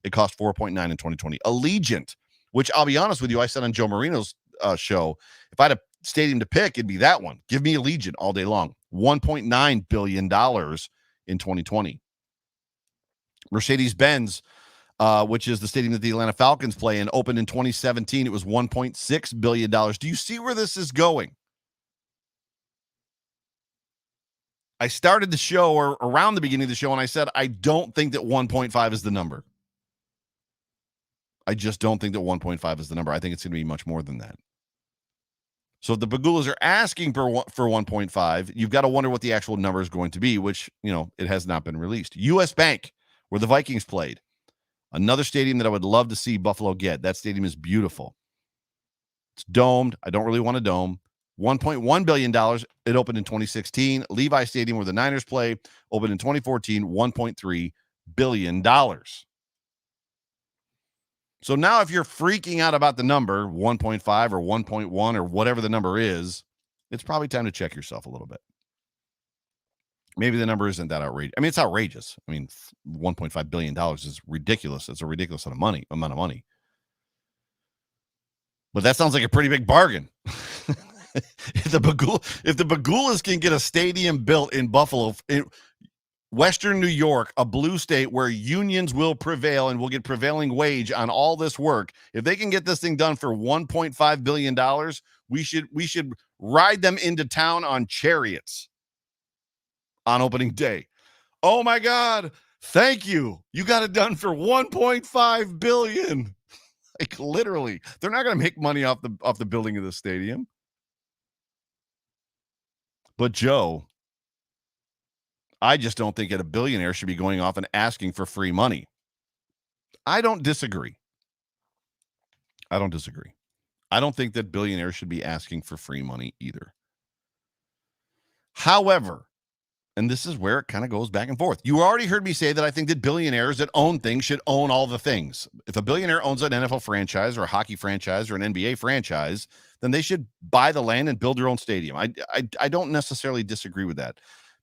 B: It cost 4.9 in 2020. Allegiant, which I'll be honest with you, I said on Joe Marino's show, if I had a stadium to pick, it'd be that one. Give me Allegiant all day long. $1.9 billion in 2020. Mercedes-Benz, which is the stadium that the Atlanta Falcons play in, opened in 2017. It was $1.6 billion. Do you see where this is going? I started the show or around the beginning of the show, and I said, I don't think that 1.5 is the number. I just don't think that 1.5 is the number. I think it's going to be much more than that. So if the Pagulas are asking for 1.5, you've got to wonder what the actual number is going to be, which, it has not been released. U.S. Bank, where the Vikings played. Another stadium that I would love to see Buffalo get. That stadium is beautiful. It's domed. I don't really want a dome. $1.1 billion. It opened in 2016. Levi Stadium, where the Niners play, opened in 2014. $1.3 billion. So now if you're freaking out about the number, 1.5 or 1.1 or whatever the number is, it's probably time to check yourself a little bit. Maybe the number isn't that outrageous. I mean, it's outrageous. I mean, $1.5 billion is ridiculous. It's a ridiculous amount of money. But that sounds like a pretty big bargain. if the Bagulas can get a stadium built in Buffalo, in Western New York, a blue state where unions will prevail and will get prevailing wage on all this work, if they can get this thing done for $1.5 billion, we should ride them into town on chariots on opening day. Oh my God. Thank you. You got it done for $1.5 billion. Like literally, they're not going to make money off the building of the stadium. But Joe, I just don't think that a billionaire should be going off and asking for free money. I don't disagree. I don't think that billionaires should be asking for free money either. However, and this is where it kind of goes back and forth. You already heard me say that I think that billionaires that own things should own all the things. If a billionaire owns an NFL franchise or a hockey franchise or an NBA franchise, then they should buy the land and build their own stadium. I don't necessarily disagree with that.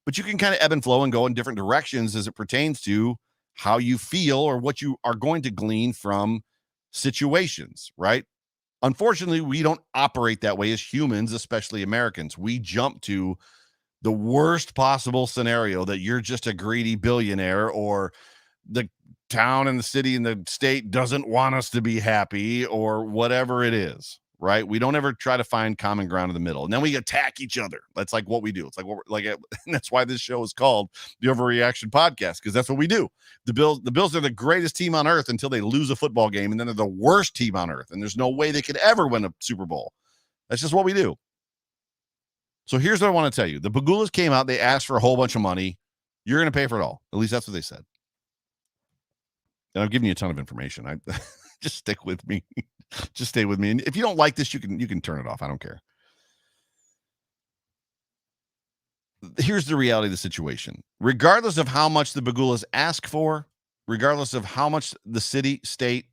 B: But you can kind of ebb and flow and go in different directions as it pertains to how you feel or what you are going to glean from situations, right? Unfortunately, we don't operate that way as humans, especially Americans. We jump to the worst possible scenario that you're just a greedy billionaire or the town and the city and the state doesn't want us to be happy or whatever it is, right? We don't ever try to find common ground in the middle. And then we attack each other. That's like what we do. It's like what we're like, and that's why this show is called the Overreaction Podcast, because that's what we do. The Bills are the greatest team on earth until they lose a football game, and then they're the worst team on earth. And there's no way they could ever win a Super Bowl. That's just what we do. So here's what I want to tell you. The Bagulas came out. They asked for a whole bunch of money. You're going to pay for it all. At least that's what they said. And I'm giving you a ton of information. I just stick with me. Just stay with me. And if you don't like this, you can turn it off. I don't care. Here's the reality of the situation. Regardless of how much the Bagulas ask for, regardless of how much the city, state,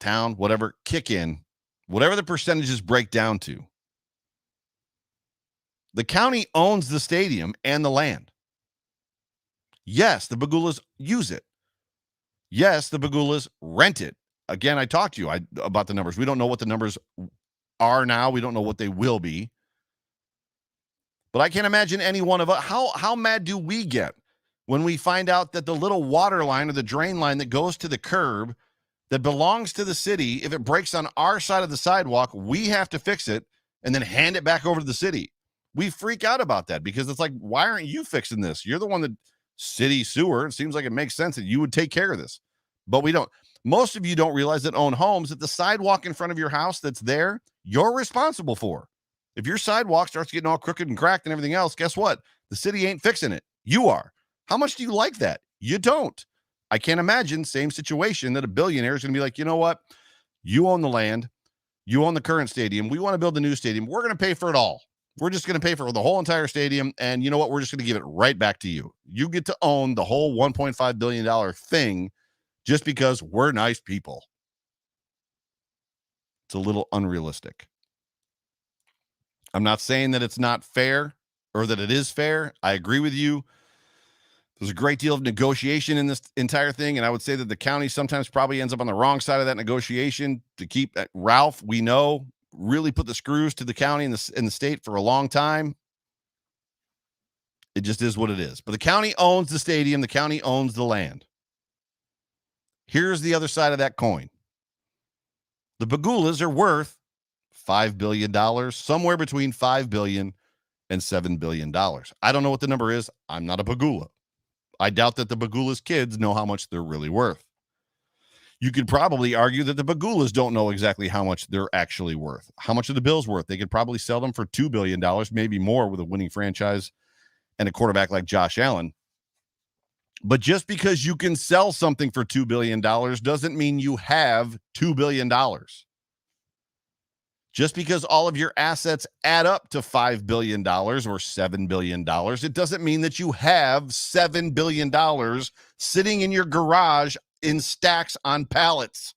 B: town, whatever, kick in, whatever the percentages break down to, the county owns the stadium and the land. Yes, the Bagulas use it. Yes, the Bagulas rent it. Again, I talked to you about the numbers. We don't know what the numbers are now. We don't know what they will be. But I can't imagine any one of us. How mad do we get when we find out that the little water line or the drain line that goes to the curb that belongs to the city, if it breaks on our side of the sidewalk, we have to fix it and then hand it back over to the city. We freak out about that because it's like, why aren't you fixing this? You're the one that city sewer. It seems like it makes sense that you would take care of this, but we don't. Most of you don't realize that own homes that the sidewalk in front of your house that's there, you're responsible for. If your sidewalk starts getting all crooked and cracked and everything else, guess what? The city ain't fixing it. You are. How much do you like that? You don't. I can't imagine same situation that a billionaire is going to be like, you know what? You own the land. You own the current stadium. We want to build the new stadium. We're going to pay for it all. We're just going to pay for the whole entire stadium. And you know what? We're just going to give it right back to you. You get to own the whole $1.5 billion thing just because we're nice people. It's a little unrealistic. I'm not saying that it's not fair or that it is fair. I agree with you. There's a great deal of negotiation in this entire thing. And I would say that the county sometimes probably ends up on the wrong side of that negotiation to keep Ralph, we know, really put the screws to the county and the state for a long time. It just is what it is. But the county owns the stadium. The county owns the land. Here's the other side of that coin. The Bagulas are worth $5 billion, somewhere between $5 billion and $7 billion. I don't know what the number is. I'm not a Bagula. I doubt that the Bagula's kids know how much they're really worth. You could probably argue that the Bagulas don't know exactly how much they're actually worth. How much are the Bills worth? They could probably sell them for $2 billion, maybe more with a winning franchise and a quarterback like Josh Allen. But just because you can sell something for $2 billion doesn't mean you have $2 billion. Just because all of your assets add up to $5 billion or $7 billion, it doesn't mean that you have $7 billion sitting in your garage in stacks on pallets.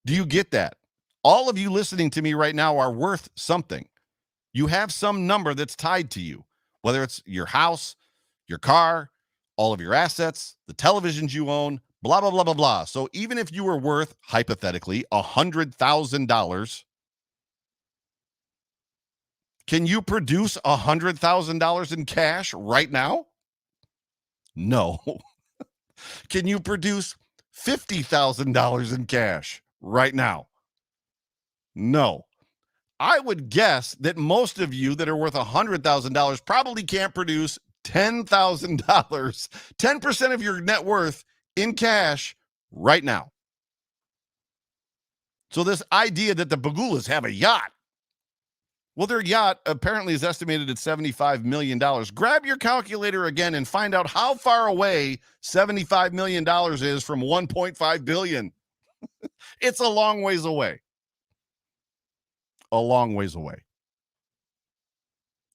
B: Do you get that? All of you listening to me right now are worth something. You have some number that's tied to you, whether it's your house, your car, all of your assets, the televisions you own, blah, blah, blah, blah, blah. So even if you were worth, hypothetically, $100,000, Can you produce $100,000 in cash right now? No. Can you produce $50,000 in cash right now? No. I would guess that most of you that are worth $100,000 probably can't produce $10,000, 10% of your net worth in cash right now. So this idea that the Pagulas have a yacht, well, their yacht apparently is estimated at $75 million. Grab your calculator again and find out how far away $75 million is from $1.5 billion. It's a long ways away. A long ways away.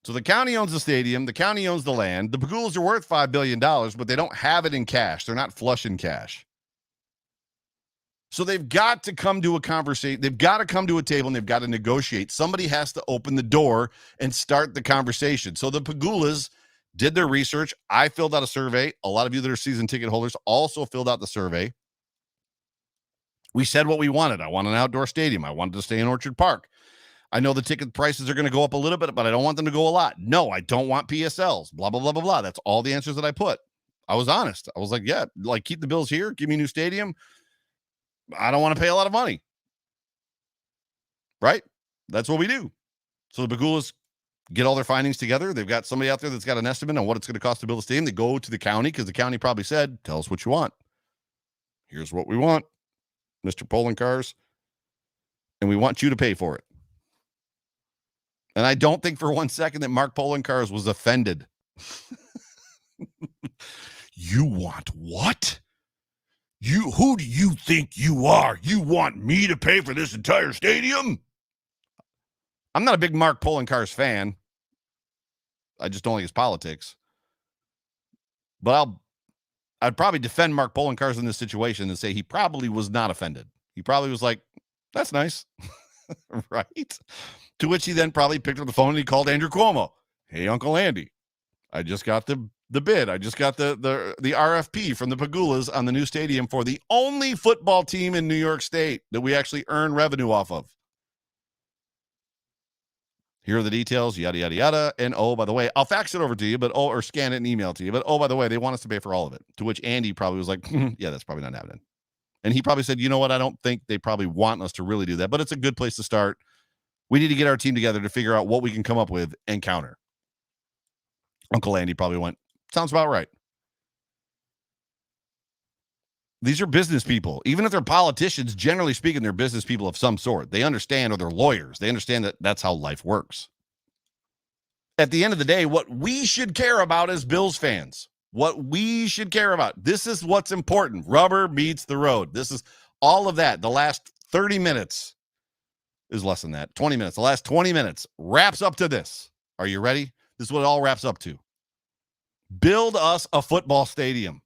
B: So the county owns the stadium. The county owns the land. The Pagulas are worth $5 billion, but they don't have it in cash. They're not flush in cash. So they've got to come to a conversation. They've got to come to a table and they've got to negotiate. Somebody has to open the door and start the conversation. So the Pagulas did their research. I filled out a survey. A lot of you that are season ticket holders also filled out the survey. We said what we wanted. I want an outdoor stadium. I wanted to stay in Orchard Park. I know the ticket prices are going to go up a little bit, but I don't want them to go a lot. No, I don't want PSLs. Blah, blah, blah, blah, blah. That's all the answers that I put. I was honest. I was like, yeah, like keep the Bills here. Give me a new stadium. I don't want to pay a lot of money. Right? That's what we do. So the Pagulas get all their findings together. They've got somebody out there that's got an estimate on what it's going to cost to build a stadium. They go to the county because the county probably said, tell us what you want. Here's what we want, Mr. Polencars. And we want you to pay for it. And I don't think for 1 second that Mark Polencars was offended. You want what? Who do you think you are? You want me to pay for this entire stadium? I'm not a big Mark Polencars fan. I just don't like his politics. But I'd probably defend Mark Polencars in this situation and say he probably was not offended. He probably was like, that's nice. Right? To which he then probably picked up the phone and he called Andrew Cuomo. Hey, Uncle Andy, I just got the bid. I just got the RFP from the Pagulas on the new stadium for the only football team in New York State that we actually earn revenue off of. Here are the details, yada, yada, yada. And oh, by the way, I'll fax it over to you, or scan it and email it to you. But oh, by the way, they want us to pay for all of it. To which Andy probably was like, yeah, that's probably not happening. And he probably said, you know what? I don't think they probably want us to really do that, but it's a good place to start. We need to get our team together to figure out what we can come up with and counter. Uncle Andy probably went, sounds about right. These are business people. Even if they're politicians, generally speaking, they're business people of some sort. They understand, or they're lawyers. They understand that that's how life works. At the end of the day, what we should care about as Bills fans, what we should care about, this is what's important. Rubber meets the road. This is all of that. The last 30 minutes is less than that. 20 minutes. The last 20 minutes wraps up to this. Are you ready? This is what it all wraps up to. Build us a football stadium.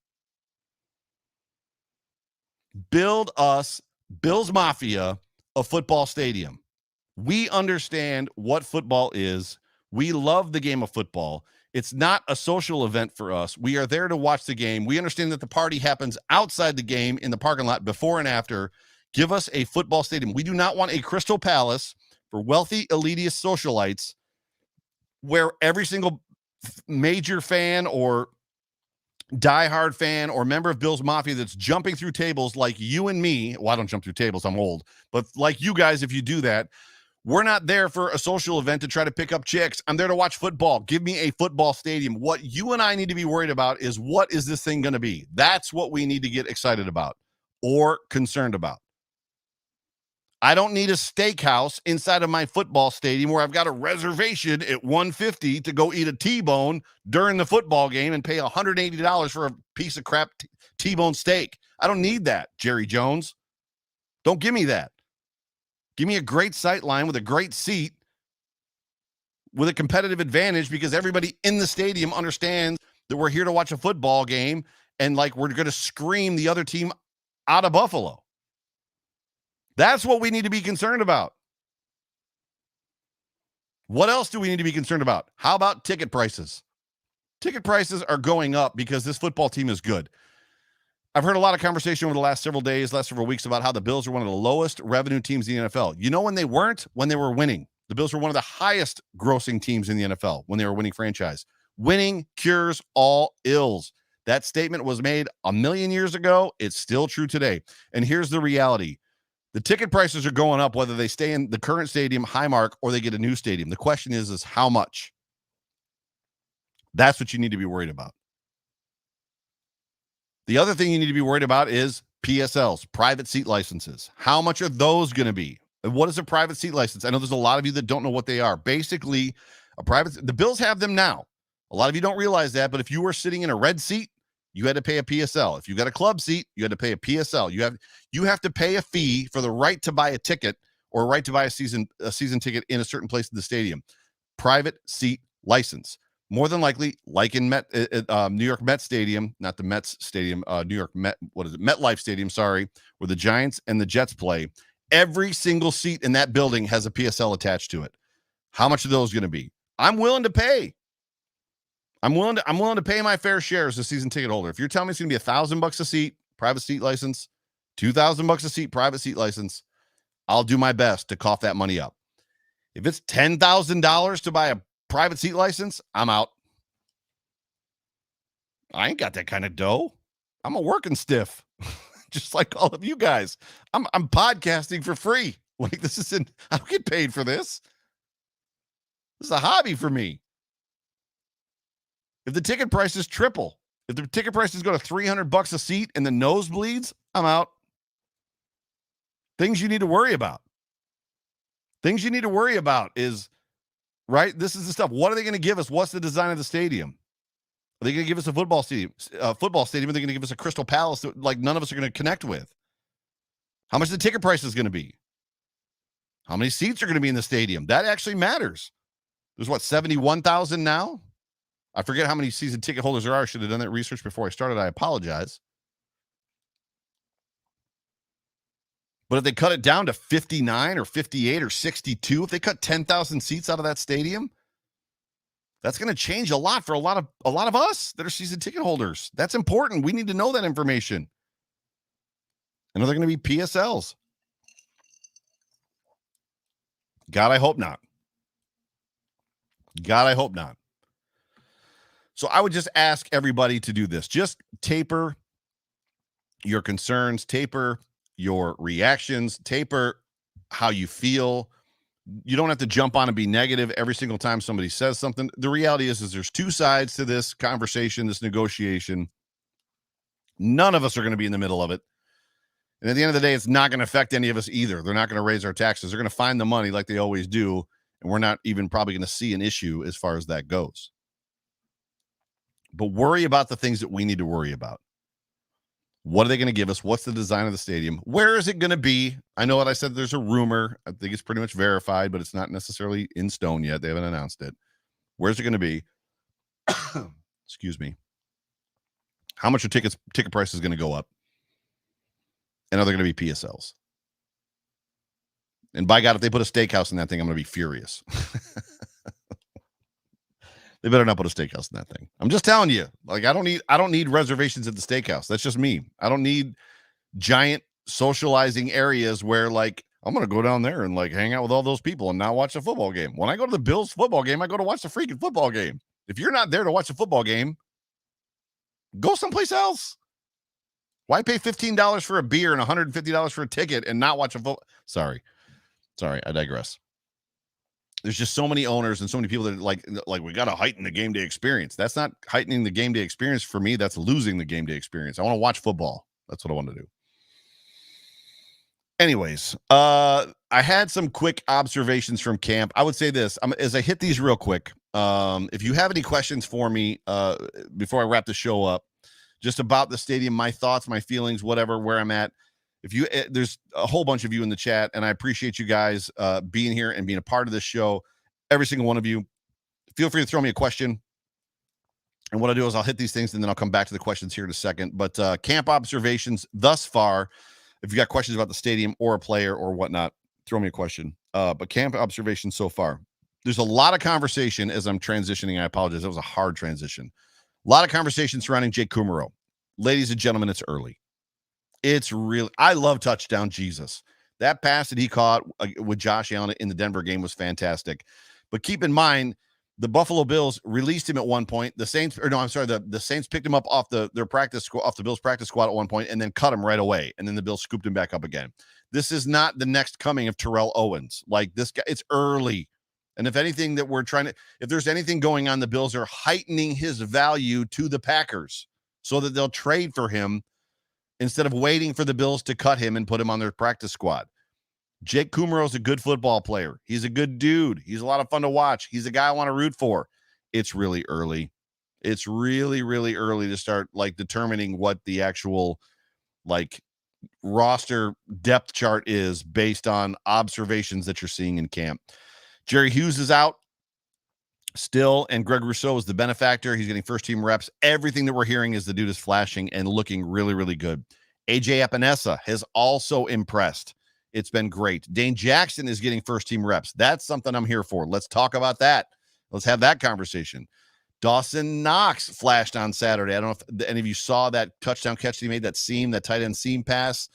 B: Build us, Bills Mafia, a football stadium. We understand what football is. We love the game of football. It's not a social event for us. We are there to watch the game. We understand that the party happens outside the game in the parking lot before and after. Give us a football stadium. We do not want a Crystal Palace for wealthy, elitist socialites where every single major fan or diehard fan or member of Bills Mafia that's jumping through tables like you and me. Well, I don't jump through tables. I'm old. But like you guys, if you do that, we're not there for a social event to try to pick up chicks. I'm there to watch football. Give me a football stadium. What you and I need to be worried about is, what is this thing going to be? That's what we need to get excited about or concerned about. I don't need a steakhouse inside of my football stadium where I've got a reservation at $150 to go eat a T-bone during the football game and pay $180 for a piece of crap T-bone steak. I don't need that, Jerry Jones. Don't give me that. Give me a great sight line with a great seat with a competitive advantage, because everybody in the stadium understands that we're here to watch a football game and like we're going to scream the other team out of Buffalo. That's what we need to be concerned about. What else do we need to be concerned about? How about ticket prices? Ticket prices are going up because this football team is good. I've heard a lot of conversation over the last several days, last several weeks about how the Bills are one of the lowest revenue teams in the NFL. You know when they weren't? When they were winning. The Bills were one of the highest grossing teams in the NFL when they were winning franchise. Winning cures all ills. That statement was made a million years ago. It's still true today. And here's the reality. The ticket prices are going up whether they stay in the current stadium, Highmark, or they get a new stadium. The question is how much? That's what you need to be worried about. The other thing you need to be worried about is PSLs, private seat licenses. How much are those going to be? And what is a private seat license? I know there's a lot of you that don't know what they are. Basically, the Bills have them now. A lot of you don't realize that, but if you were sitting in a red seat, you had to pay a PSL. If you got a club seat, you had to pay a PSL. You have to pay a fee for the right to buy a ticket or a right to buy a season ticket in a certain place in the stadium. Private seat license. More than likely, like in New York Met Stadium, not the Mets Stadium, New York Met, MetLife Stadium, sorry, where the Giants and the Jets play. Every single seat in that building has a PSL attached to it. How much are those going to be? I'm willing to pay. I'm willing to pay my fair share as a season ticket holder. If you're telling me it's going to be $1,000 a seat, private seat license, $2,000 a seat, private seat license, I'll do my best to cough that money up. If it's $10,000 to buy a private seat license, I'm out. I ain't got that kind of dough. I'm a working stiff, just like all of you guys. I'm podcasting for free. Like I don't get paid for this. This is a hobby for me. If the ticket prices triple, if the ticket prices go to $300 a seat and the nosebleeds, I'm out. Things you need to worry about. Things you need to worry about is, right? This is the stuff. What are they going to give us? What's the design of the stadium? Are they going to give us a football stadium? Are they going to give us a Crystal Palace that like none of us are going to connect with? How much the ticket price is going to be? How many seats are going to be in the stadium? That actually matters. There's 71,000 now? I forget how many season ticket holders there are. I should have done that research before I started. I apologize. But if they cut it down to 59 or 58 or 62, if they cut 10,000 seats out of that stadium, that's going to change a lot for a lot of us that are season ticket holders. That's important. We need to know that information. And are there going to be PSLs? God, I hope not. God, I hope not. So I would just ask everybody to do this. Just taper your concerns, taper your reactions, taper how you feel. You don't have to jump on and be negative every single time somebody says something. The reality is there's two sides to this conversation, this negotiation. None of us are going to be in the middle of it. And at the end of the day, it's not going to affect any of us either. They're not going to raise our taxes. They're going to find the money like they always do. And we're not even probably going to see an issue as far as that goes. But worry about the things that we need to worry about. What are they going to give us? What's the design of the stadium? Where is it going to be? I know what I said. There's a rumor. I think it's pretty much verified, but it's not necessarily in stone yet. They haven't announced it. Where's it going to be? Excuse me. How much are ticket prices going to go up? And are there going to be PSLs? And by God, if they put a steakhouse in that thing, I'm going to be furious. They better not put a steakhouse in that thing. I'm just telling you. Like, I don't need reservations at the steakhouse. That's just me. I don't need giant socializing areas where, like, I'm going to go down there and, like, hang out with all those people and not watch a football game. When I go to the Bills football game, I go to watch the freaking football game. If you're not there to watch a football game, go someplace else. Why pay $15 for a beer and $150 for a ticket and not watch a football? Sorry, I digress. There's just so many owners and so many people that are like we got to heighten the game day experience. That's not heightening the game day experience for me. That's losing the game day experience. I want to watch football. That's what I want to do. Anyways, I had some quick observations from camp. I would say this as I hit these real quick. If you have any questions for me before I wrap the show up, just about the stadium, my thoughts, my feelings, whatever, where I'm at. There's a whole bunch of you in the chat, and I appreciate you guys being here and being a part of this show. Every single one of you, feel free to throw me a question. And what I'll do is I'll hit these things, and then I'll come back to the questions here in a second. But camp observations thus far, if you got questions about the stadium or a player or whatnot, throw me a question. But camp observations so far. There's a lot of conversation as I'm transitioning. I apologize. That was a hard transition. A lot of conversation surrounding Jake Kumaro. Ladies and gentlemen, it's early. It's real. I love touchdown Jesus. That pass that he caught with Josh Allen in the Denver game was fantastic. But keep in mind, the Buffalo Bills released him at one point. The Saints picked him up off the Bills practice squad at one point and then cut him right away. And then the Bills scooped him back up again. This is not the next coming of Terrell Owens. Like this guy, it's early. And if anything that if there's anything going on, the Bills are heightening his value to the Packers so that they'll trade for him instead of waiting for the Bills to cut him and put him on their practice squad. Jake Kumaro is a good football player. He's a good dude. He's a lot of fun to watch. He's a guy I want to root for. It's really early. It's really, really early to start like determining what the actual like roster depth chart is based on observations that you're seeing in camp. Jerry Hughes is out still, and Greg Rousseau is the benefactor. He's getting first-team reps. Everything that we're hearing is the dude is flashing and looking really, really good. AJ Epinesa has also impressed. It's been great. Dane Jackson is getting first-team reps. That's something I'm here for. Let's talk about that. Let's have that conversation. Dawson Knox flashed on Saturday. I don't know if any of you saw that touchdown catch he made, that tight end seam pass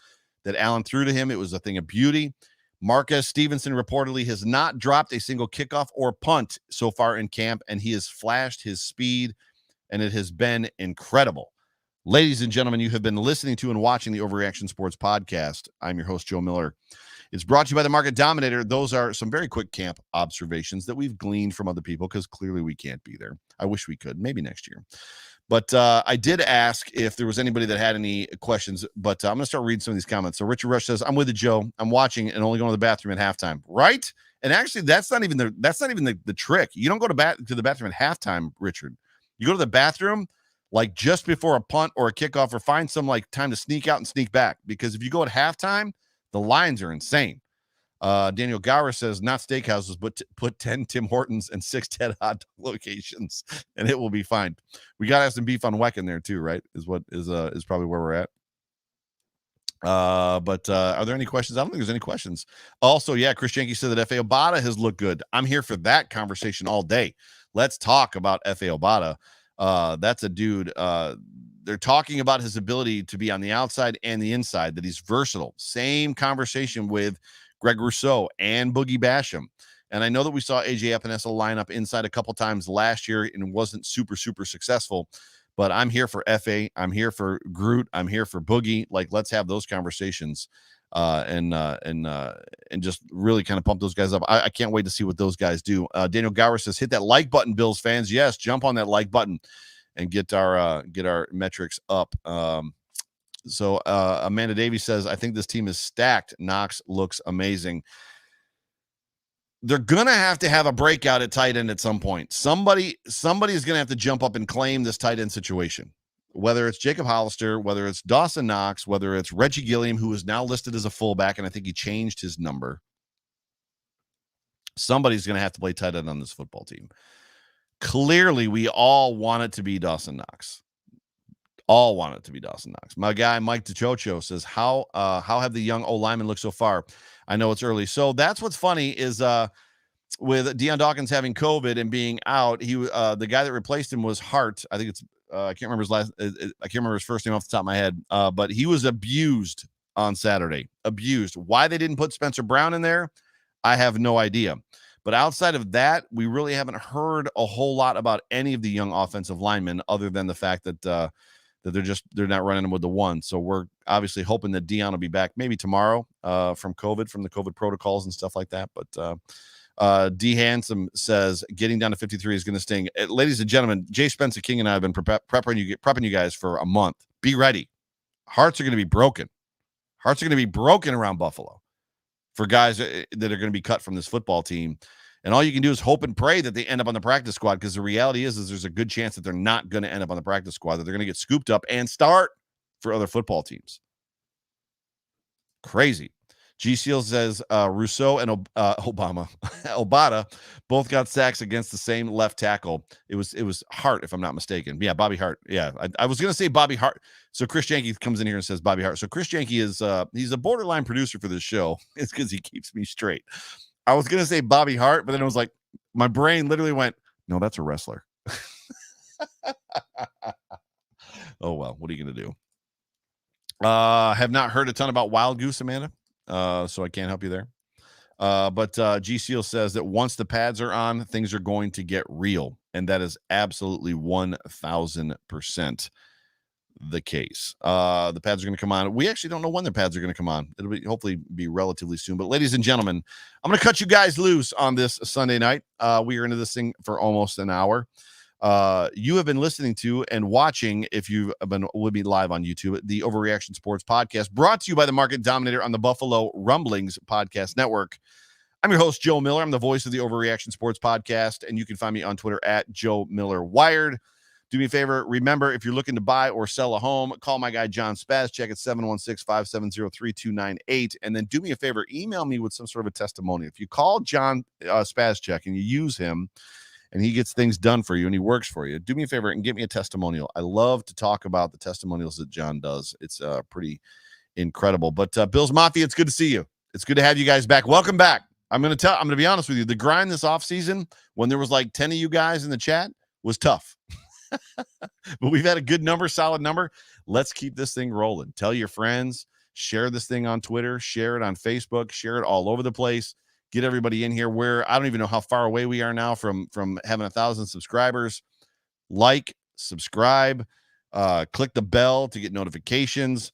B: that Allen threw to him. It was a thing of beauty. Marquez Stevenson reportedly has not dropped a single kickoff or punt so far in camp, and he has flashed his speed, and it has been incredible. Ladies and gentlemen, you have been listening to and watching the Overreaction Sports Podcast. I'm your host, Joe Miller. It's brought to you by the Market Dominator. Those are some very quick camp observations that we've gleaned from other people because clearly we can't be there. I wish we could, maybe next year. But I did ask if there was anybody that had any questions, but I'm going to start reading some of these comments. So Richard Rush says, I'm with you, Joe. I'm watching and only going to the bathroom at halftime. Right? And actually, that's not even the trick. You don't go to the bathroom at halftime, Richard. You go to the bathroom like just before a punt or a kickoff, or find some like time to sneak out and sneak back. Because if you go at halftime, the lines are insane. Daniel Gower says, not steakhouses, but put 10 Tim Hortons and 6 Ted Hot locations, and it will be fine. We got to have some beef on Weck in there too, right? Is probably where we're at. But are there any questions? I don't think there's any questions. Also, yeah, Chris Jenke said that F.A. Obata has looked good. I'm here for that conversation all day. Let's talk about F.A. Obata. That's a dude. They're talking about his ability to be on the outside and the inside, that he's versatile. Same conversation with Greg Rousseau and Boogie Basham. And I know that we saw AJ Epinesa line up inside a couple times last year and wasn't super, super successful. But I'm here for FA. I'm here for Groot. I'm here for Boogie. Like, let's have those conversations and just really kind of pump those guys up. I can't wait to see what those guys do. Daniel Gower says, hit that like button, Bills fans. Yes, jump on that like button and get our metrics up. So Amanda Davies says, I think this team is stacked. Knox looks amazing. They're going to have a breakout at tight end at some point. Somebody is going to have to jump up and claim this tight end situation, whether it's Jacob Hollister, whether it's Dawson Knox, whether it's Reggie Gilliam, who is now listed as a fullback, and I think he changed his number. Somebody's going to have to play tight end on this football team. Clearly, we all want it to be Dawson Knox. All want it to be Dawson Knox. My guy, Mike DeChocho, says, how have the young O-linemen looked so far? I know it's early. So that's what's funny is with Deion Dawkins having COVID and being out, the guy that replaced him was Hart. I think it's I can't remember his first name off the top of my head. But he was abused on Saturday. Abused. Why they didn't put Spencer Brown in there, I have no idea. But outside of that, we really haven't heard a whole lot about any of the young offensive linemen, other than the fact that they're not running them with the one. So we're obviously hoping that Deion will be back maybe tomorrow from the COVID protocols and stuff like that. But D Handsome says getting down to 53 is going to sting. Ladies and gentlemen, Jay Spencer King and I have been prepping you guys for a month. Be ready. Hearts are going to be broken. Hearts are going to be broken around Buffalo for guys that are going to be cut from this football team. And all you can do is hope and pray that they end up on the practice squad, because the reality is there's a good chance that they're not going to end up on the practice squad, that they're going to get scooped up and start for other football teams. Crazy. G. Seals says Rousseau and Obata both got sacks against the same left tackle. It was Hart, if I'm not mistaken. Yeah, Bobby Hart. Yeah, I was going to say Bobby Hart. So Chris Jenke comes in here and says Bobby Hart. So Chris Jenke is he's a borderline producer for this show. It's because he keeps me straight. I was going to say Bobby Hart, but then it was like, my brain literally went, no, that's a wrestler. Oh, well, what are you going to do? Have not heard a ton about Wild Goose, Amanda. so I can't help you there. But G Seal says that once the pads are on, things are going to get real. And that is absolutely 1000% the case. The pads are going to come on. We actually don't know when the pads are going to come on. It'll be hopefully be relatively soon. But ladies and gentlemen, I'm going to cut you guys loose on this Sunday night. We are into this thing for almost an hour. You have been listening to and watching, if you've been with me live on YouTube, the Overreaction Sports Podcast, brought to you by the Market Dominator on the Buffalo Rumblings Podcast Network. I'm your host, Joe Miller. I'm the voice of the Overreaction Sports Podcast, and you can find me on Twitter at Joe Miller Wired. Do me a favor. Remember, if you're looking to buy or sell a home, call my guy, John Spazcheck, at 716-570-3298. And then do me a favor, email me with some sort of a testimony. If you call John Spazcheck and you use him and he gets things done for you and he works for you, do me a favor and get me a testimonial. I love to talk about the testimonials that John does. It's pretty incredible. But Bills Mafia, it's good to see you. It's good to have you guys back. Welcome back. I'm going to be honest with you. The grind this offseason, when there was like 10 of you guys in the chat, was tough. But we've had a good number, solid number. Let's keep this thing rolling. Tell your friends, share this thing on Twitter, share it on Facebook, share it all over the place. Get everybody in here where I don't even know how far away we are now from having 1,000 subscribers. Like, subscribe, click the bell to get notifications.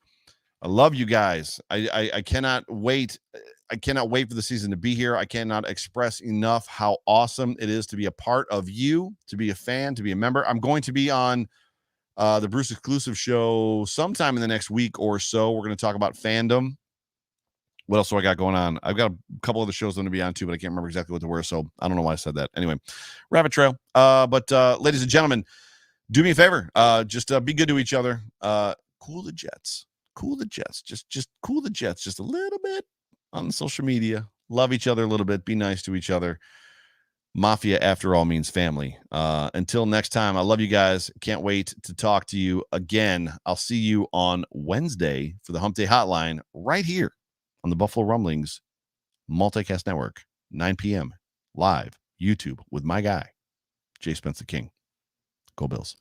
B: I love you guys. I cannot wait. I cannot wait for the season to be here. I cannot express enough how awesome it is to be a part of you, to be a fan, to be a member. I'm going to be on the Bruce Exclusive show sometime in the next week or so. We're going to talk about fandom. What else do I got going on? I've got a couple of the shows I'm going to be on too, but I can't remember exactly what they were, so I don't know why I said that. Anyway, rabbit trail. But ladies and gentlemen, do me a favor. Just be good to each other. Cool the Jets. Cool the Jets. Just cool the Jets just a little bit on social media. Love each other a little bit. Be nice to each other. Mafia, after all, means family. Until next time, I love you guys. Can't wait to talk to you again. I'll see you on Wednesday for the Hump Day Hotline right here on the Buffalo Rumblings Multicast Network, 9 p.m. live, YouTube, with my guy, Jay Spence the King. Go Bills.